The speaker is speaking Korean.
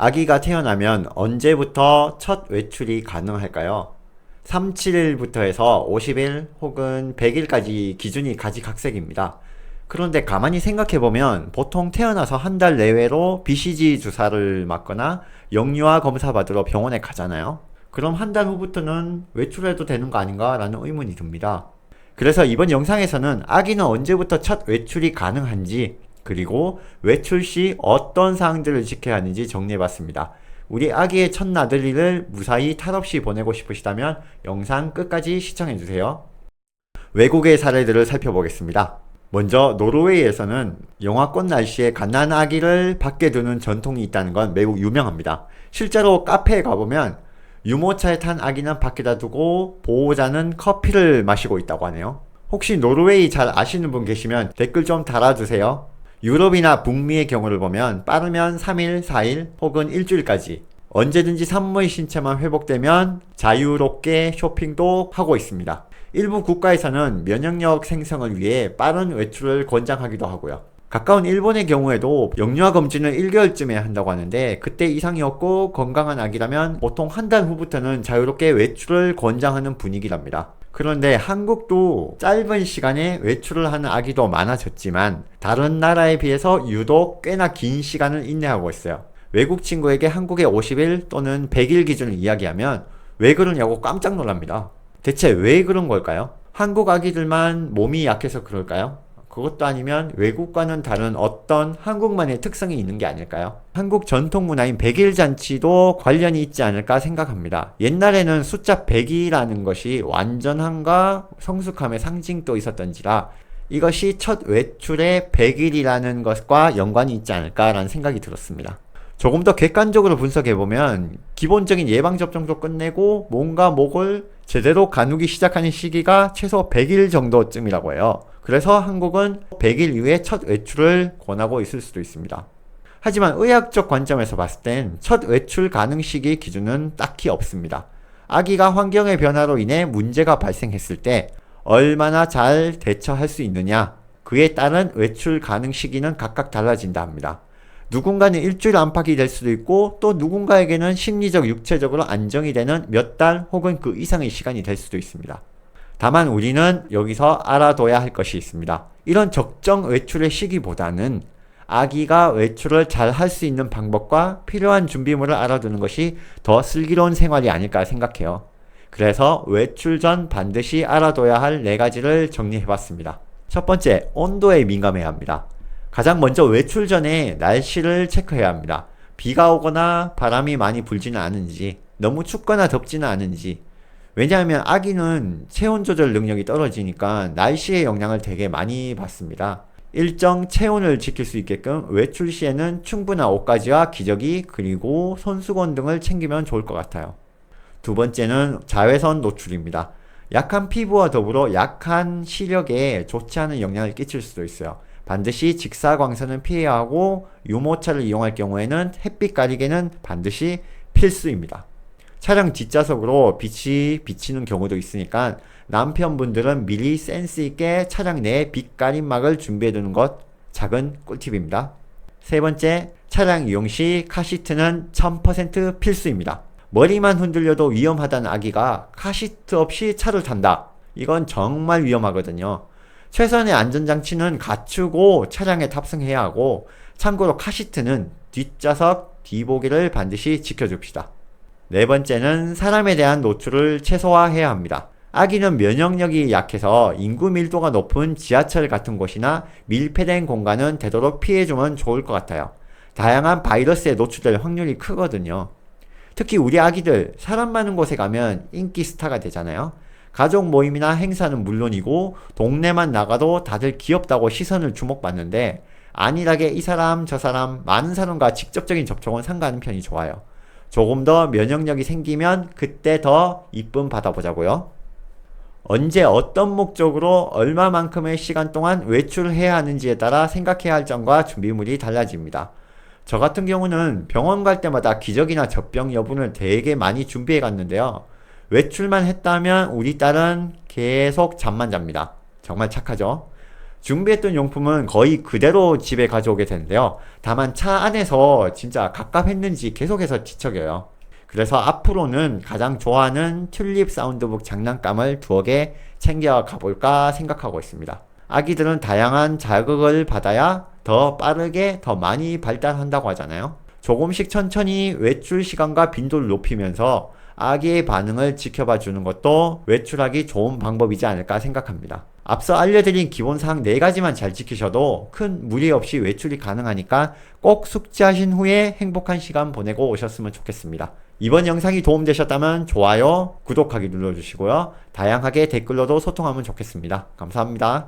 아기가 태어나면 언제부터 첫 외출이 가능할까요? 37일부터 해서 50일 혹은 100일까지 기준이 가지각색입니다. 그런데 가만히 생각해보면 보통 태어나서 한 달 내외로 BCG 주사를 맞거나 영유아 검사 받으러 병원에 가잖아요. 그럼 한 달 후부터는 외출해도 되는 거 아닌가 라는 의문이 듭니다. 그래서 이번 영상에서는 아기는 언제부터 첫 외출이 가능한지, 그리고 외출 시 어떤 사항들을 지켜야 하는지 정리해봤습니다. 우리 아기의 첫 나들이를 무사히 탈 없이 보내고 싶으시다면 영상 끝까지 시청해주세요. 외국의 사례들을 살펴보겠습니다. 먼저 노르웨이에서는 영하권 날씨에 갓난 아기를 밖에 두는 전통이 있다는 건 매우 유명합니다. 실제로 카페에 가보면 유모차에 탄 아기는 밖에다 두고 보호자는 커피를 마시고 있다고 하네요. 혹시 노르웨이 잘 아시는 분 계시면 댓글 좀 달아주세요. 유럽이나 북미의 경우를 보면 빠르면 3일, 4일 혹은 일주일까지 언제든지 산모의 신체만 회복되면 자유롭게 쇼핑도 하고 있습니다. 일부 국가에서는 면역력 생성을 위해 빠른 외출을 권장하기도 하고요. 가까운 일본의 경우에도 영유아 검진을 1개월쯤에 한다고 하는데, 그때 이상이 없고 건강한 아기라면 보통 한 달 후부터는 자유롭게 외출을 권장하는 분위기랍니다. 그런데 한국도 짧은 시간에 외출을 하는 아기도 많아졌지만 다른 나라에 비해서 유독 꽤나 긴 시간을 인내하고 있어요. 외국 친구에게 한국의 50일 또는 100일 기준을 이야기하면 왜 그러냐고 깜짝 놀랍니다. 대체 왜 그런 걸까요? 한국 아기들만 몸이 약해서 그럴까요? 그것도 아니면 외국과는 다른 어떤 한국만의 특성이 있는 게 아닐까요? 한국 전통 문화인 100일 잔치도 관련이 있지 않을까 생각합니다. 옛날에는 숫자 100이라는 것이 완전함과 성숙함의 상징도 있었던지라 이것이 첫 외출의 100일이라는 것과 연관이 있지 않을까라는 생각이 들었습니다. 조금 더 객관적으로 분석해보면 기본적인 예방접종도 끝내고 몸과 목을 제대로 가누기 시작하는 시기가 최소 100일 정도쯤이라고 해요. 그래서 한국은 100일 이후에 첫 외출을 권하고 있을 수도 있습니다. 하지만 의학적 관점에서 봤을 땐 첫 외출 가능 시기 기준은 딱히 없습니다. 아기가 환경의 변화로 인해 문제가 발생했을 때 얼마나 잘 대처할 수 있느냐, 그에 따른 외출 가능 시기는 각각 달라진다 합니다. 누군가는 일주일 안팎이 될 수도 있고 또 누군가에게는 심리적, 육체적으로 안정이 되는 몇 달 혹은 그 이상의 시간이 될 수도 있습니다. 다만 우리는 여기서 알아둬야 할 것이 있습니다. 이런 적정 외출의 시기보다는 아기가 외출을 잘 할 수 있는 방법과 필요한 준비물을 알아두는 것이 더 슬기로운 생활이 아닐까 생각해요. 그래서 외출 전 반드시 알아둬야 할 4가지를 정리해봤습니다. 첫 번째, 온도에 민감해야 합니다. 가장 먼저 외출 전에 날씨를 체크해야 합니다. 비가 오거나 바람이 많이 불지는 않은지, 너무 춥거나 덥지는 않은지. 왜냐하면 아기는 체온 조절 능력이 떨어지니까 날씨의 영향을 되게 많이 받습니다. 일정 체온을 지킬 수 있게끔 외출 시에는 충분한 옷가지와 기저귀 그리고 손수건 등을 챙기면 좋을 것 같아요. 두 번째는 자외선 노출입니다. 약한 피부와 더불어 약한 시력에 좋지 않은 영향을 끼칠 수도 있어요. 반드시 직사광선은 피해야 하고 유모차를 이용할 경우에는 햇빛 가리개는 반드시 필수입니다. 차량 뒷좌석으로 빛이 비치는 경우도 있으니까 남편분들은 미리 센스 있게 차량 내에 빛 가림막을 준비해 두는 것 작은 꿀팁입니다. 세 번째, 차량 이용 시 카시트는 1000% 필수입니다. 머리만 흔들려도 위험하다는 아기가 카시트 없이 차를 탄다. 이건 정말 위험하거든요. 최선의 안전장치는 갖추고 차량에 탑승해야 하고, 참고로 카시트는 뒷좌석 뒤보기를 반드시 지켜줍시다. 네 번째는 사람에 대한 노출을 최소화해야 합니다. 아기는 면역력이 약해서 인구 밀도가 높은 지하철 같은 곳이나 밀폐된 공간은 되도록 피해주면 좋을 것 같아요. 다양한 바이러스에 노출될 확률이 크거든요. 특히 우리 아기들 사람 많은 곳에 가면 인기 스타가 되잖아요. 가족 모임이나 행사는 물론이고 동네만 나가도 다들 귀엽다고 시선을 주목받는데, 안일하게 이 사람 저 사람 많은 사람과 직접적인 접촉은 삼가하는 편이 좋아요. 조금 더 면역력이 생기면 그때 더 이쁨 받아보자고요. 언제 어떤 목적으로 얼마만큼의 시간 동안 외출을 해야 하는지에 따라 생각해야 할 점과 준비물이 달라집니다. 저 같은 경우는 병원 갈 때마다 기저귀나 젖병 여분을 되게 많이 준비해 갔는데요. 외출만 했다면 우리 딸은 계속 잠만 잡니다. 정말 착하죠? 준비했던 용품은 거의 그대로 집에 가져오게 되는데요. 다만 차 안에서 진짜 갑갑했는지 계속해서 뒤척여요. 그래서 앞으로는 가장 좋아하는 튤립 사운드북 장난감을 두어 개 챙겨 가볼까 생각하고 있습니다. 아기들은 다양한 자극을 받아야 더 빠르게 더 많이 발달한다고 하잖아요. 조금씩 천천히 외출 시간과 빈도를 높이면서 아기의 반응을 지켜봐 주는 것도 외출하기 좋은 방법이지 않을까 생각합니다. 앞서 알려드린 기본사항 4가지만 잘 지키셔도 큰 무리 없이 외출이 가능하니까 꼭 숙지하신 후에 행복한 시간 보내고 오셨으면 좋겠습니다. 이번 영상이 도움되셨다면 좋아요, 구독하기 눌러주시고요. 다양하게 댓글로도 소통하면 좋겠습니다. 감사합니다.